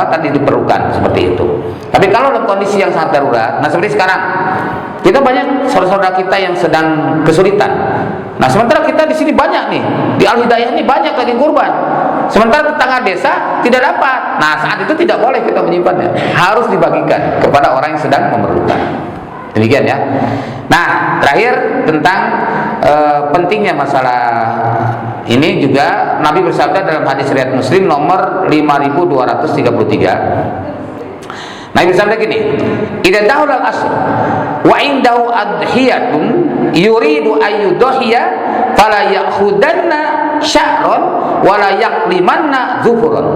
tadi diperlukan seperti itu. Tapi kalau dalam kondisi yang sangat darurat, nah seperti sekarang, kita banyak saudara-saudara kita yang sedang kesulitan. Nah, sementara kita di sini banyak nih, di Al Hidayah ini banyak daging kurban. Sementara tetangga desa tidak dapat. Nah, saat itu tidak boleh kita menyimpannya, harus dibagikan kepada orang yang sedang memerlukan. Demikian ya. Nah, terakhir tentang pentingnya masalah ini juga Nabi bersabda dalam hadis riwayat Muslim nomor 5233. Nabi bersabda gini, "Idza dahulal asr wa indahu adhiyatun yuridu ayyudhiya fala ya'khudanna sya'ran wala yaqlimanna zufuran."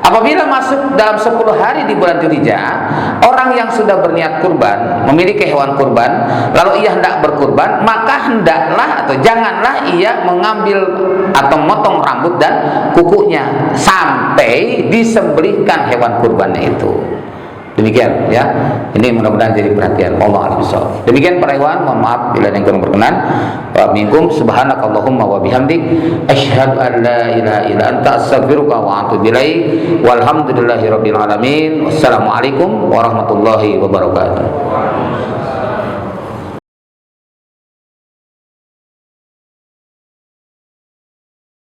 Apabila masuk dalam 10 hari di bulan Dzulhijjah, orang yang sudah berniat kurban, memiliki hewan kurban, lalu ia hendak berkurban, maka hendaklah atau janganlah ia mengambil atau memotong rambut dan kukunya sampai disembelihkan hewan kurbannya itu. Demikian ya. Ini mudah-mudahan jadi perhatian. Allah a'lam. Demikian para ikhwan, mohon maaf bila yang kurang berkenan. Wa minkum subhanakallahumma wa bihamdik asyhadu an la ilaha illa anta astaghfiruka wa atubu ilaik. Walhamdulillahirabbil alamin. Wassalamualaikum warahmatullahi wabarakatuh.